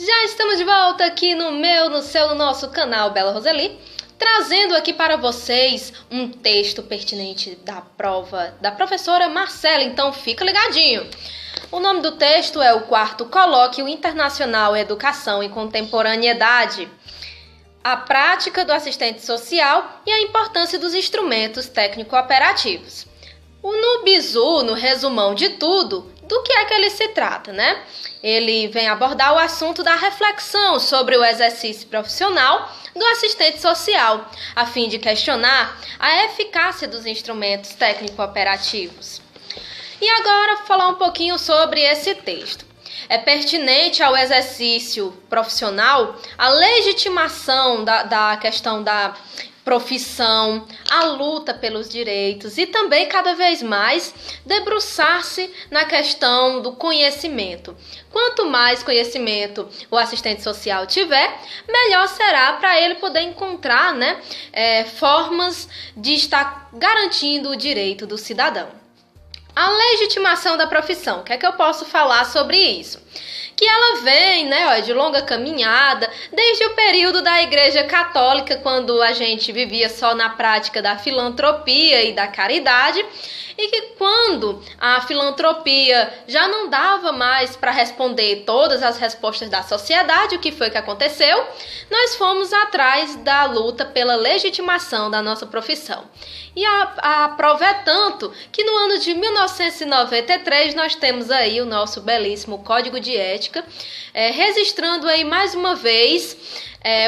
Já estamos de volta aqui no nosso canal Bela Roseli, trazendo aqui para vocês um texto pertinente da prova da professora Marcela, então fica ligadinho. O nome do texto é o quarto Colóquio Internacional Educação e Contemporaneidade, a prática do assistente social e a importância dos instrumentos técnico-operativos. No bizu, no resumão de tudo, do que é que ele se trata, né? Ele vem abordar o assunto da reflexão sobre o exercício profissional do assistente social, a fim de questionar a eficácia dos instrumentos técnico-operativos. E agora, falar um pouquinho sobre esse texto. É pertinente ao exercício profissional a legitimação da questão da profissão, a luta pelos direitos e também, cada vez mais, debruçar-se na questão do conhecimento. Quanto mais conhecimento o assistente social tiver, melhor será para ele poder encontrar, formas de estar garantindo o direito do cidadão. A legitimação da profissão, o que é que eu posso falar sobre isso? Que ela vem, de longa caminhada, desde o período da Igreja Católica, quando a gente vivia só na prática da filantropia e da caridade, e que quando a filantropia já não dava mais para responder todas as respostas da sociedade, o que foi que aconteceu? Nós fomos atrás da luta pela legitimação da nossa profissão. E a prova é tanto que no ano de 1993 nós temos aí o nosso belíssimo Código de Ética, registrando aí mais uma vez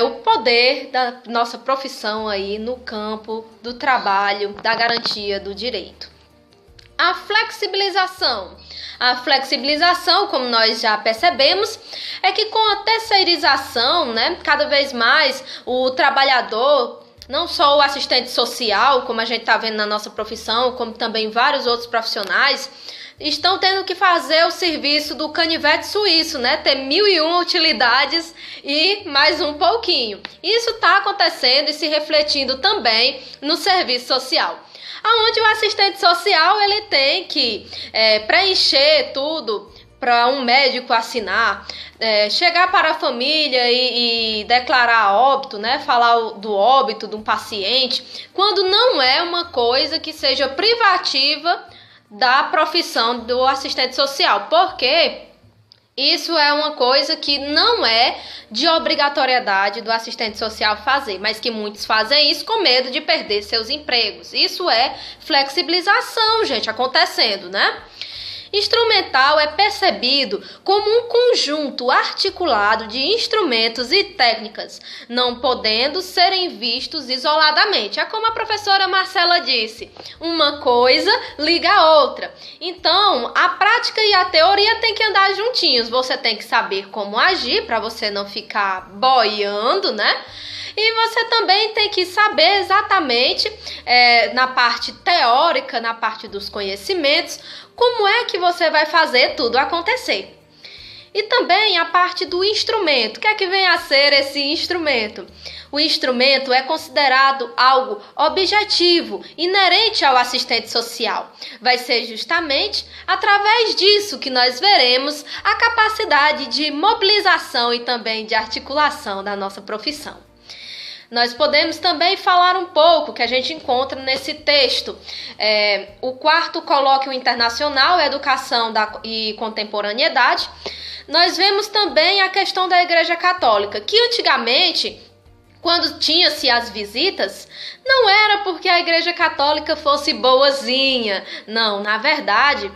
o poder da nossa profissão aí no campo do trabalho, da garantia do direito. A flexibilização. A flexibilização, como nós já percebemos, é que com a terceirização, cada vez mais o trabalhador, não só o assistente social, como a gente está vendo na nossa profissão, como também vários outros profissionais, estão tendo que fazer o serviço do canivete suíço, ter 1001 utilidades e mais um pouquinho. Isso está acontecendo e se refletindo também no serviço social, onde o assistente social ele tem que preencher tudo para um médico assinar, chegar para a família e declarar óbito, falar do óbito de um paciente, quando não é uma coisa que seja privativa da profissão do assistente social, porque isso é uma coisa que não é de obrigatoriedade do assistente social fazer, mas que muitos fazem isso com medo de perder seus empregos. Isso é flexibilização, gente, acontecendo, Instrumental é percebido como um conjunto articulado de instrumentos e técnicas, não podendo serem vistos isoladamente. É como a professora Marcela disse, uma coisa liga a outra. Então, a prática e a teoria têm que andar juntinhos. Você tem que saber como agir para você não ficar boiando, E você também tem que saber exatamente, na parte teórica, na parte dos conhecimentos, como é que você vai fazer tudo acontecer. E também a parte do instrumento. O que é que vem a ser esse instrumento? O instrumento é considerado algo objetivo, inerente ao assistente social. Vai ser justamente através disso que nós veremos a capacidade de mobilização e também de articulação da nossa profissão. Nós podemos também falar um pouco, que a gente encontra nesse texto, o quarto Colóquio Internacional, Educação e Contemporaneidade. Nós vemos também a questão da Igreja Católica, que antigamente, quando tinha-se as visitas, não era porque a Igreja Católica fosse boazinha, não, na verdade,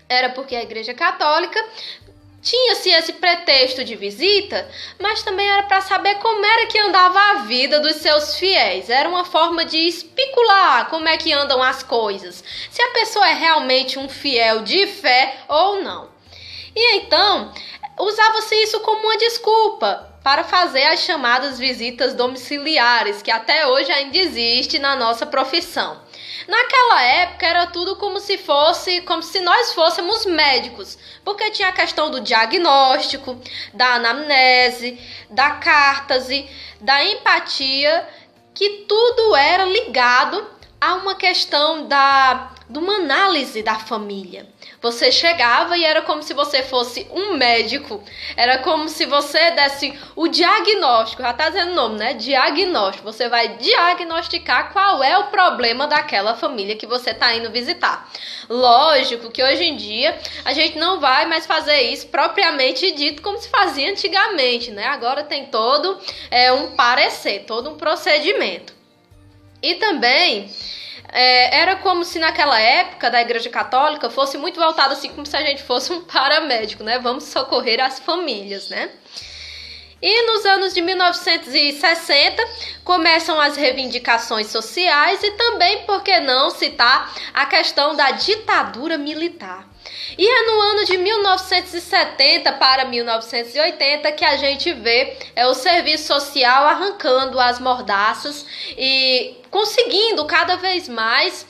era porque a Igreja Católica tinha-se esse pretexto de visita, mas também era para saber como era que andava a vida dos seus fiéis. Era uma forma de especular como é que andam as coisas, se a pessoa é realmente um fiel de fé ou não. E então, usava-se isso como uma desculpa para fazer as chamadas visitas domiciliares, que até hoje ainda existe na nossa profissão. Naquela época era tudo como se nós fôssemos médicos, porque tinha a questão do diagnóstico, da anamnese, da cártase, da empatia, que tudo era ligado a uma questão da de uma análise da família. Você chegava e era como se você fosse um médico, era como se você desse o diagnóstico, já tá dizendo o nome, né? Diagnóstico. Você vai diagnosticar qual é o problema daquela família que você tá indo visitar. Lógico que hoje em dia a gente não vai mais fazer isso propriamente dito como se fazia antigamente, né? Agora tem todo um parecer, todo um procedimento. E também era como se naquela época da Igreja Católica fosse muito voltado assim como se a gente fosse um paramédico, né? Vamos socorrer as famílias, né? E nos anos de 1960 começam as reivindicações sociais e também, por que não citar, a questão da ditadura militar. E é no ano de 1970 para 1980 que a gente vê o serviço social arrancando as mordaças e conseguindo cada vez mais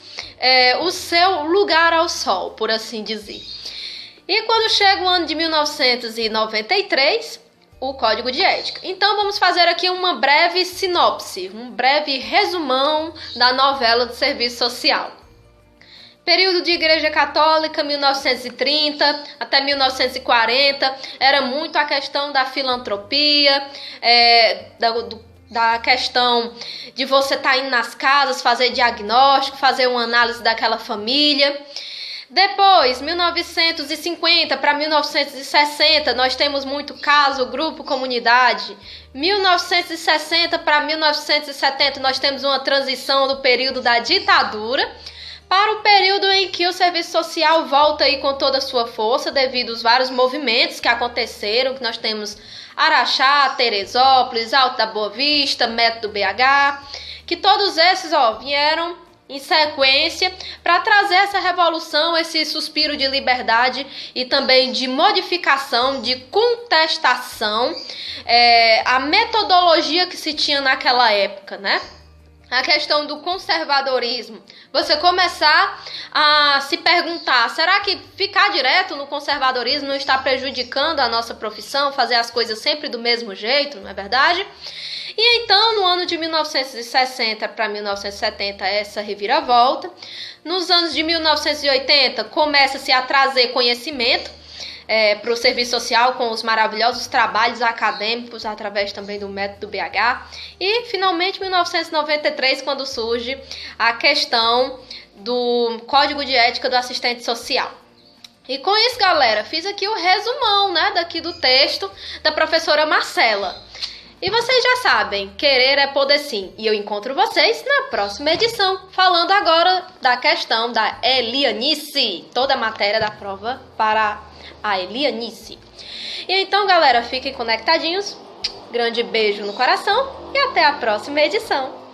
o seu lugar ao sol, por assim dizer. E quando chega o ano de 1993, o Código de Ética. Então vamos fazer aqui uma breve sinopse, um breve resumão da novela do serviço social. Período de Igreja Católica, 1930 até 1940, era muito a questão da filantropia, da questão de você estar indo nas casas, fazer diagnóstico, fazer uma análise daquela família. Depois, 1950 para 1960, nós temos muito caso, grupo, comunidade. 1960 para 1970, nós temos uma transição do período da ditadura para o período em que o serviço social volta aí com toda a sua força devido aos vários movimentos que aconteceram, que nós temos Araxá, Teresópolis, Alto da Boa Vista, Método BH, que todos esses vieram em sequência para trazer essa revolução, esse suspiro de liberdade e também de modificação, de contestação, a metodologia que se tinha naquela época, né? A questão do conservadorismo, você começar a se perguntar, será que ficar direto no conservadorismo não está prejudicando a nossa profissão, fazer as coisas sempre do mesmo jeito, não é verdade? E então, no ano de 1960 para 1970, essa reviravolta. Nos anos de 1980, começa-se a trazer conhecimento para o serviço social com os maravilhosos trabalhos acadêmicos através também do método BH. E, finalmente, 1993, quando surge a questão do Código de Ética do Assistente Social. E com isso, galera, fiz aqui o resumão, né, daqui do texto da professora Marcela. E vocês já sabem, querer é poder sim. E eu encontro vocês na próxima edição, falando agora da questão da Elianice. Toda a matéria da prova para a Elianice. E então, galera, fiquem conectadinhos. Grande beijo no coração e até a próxima edição.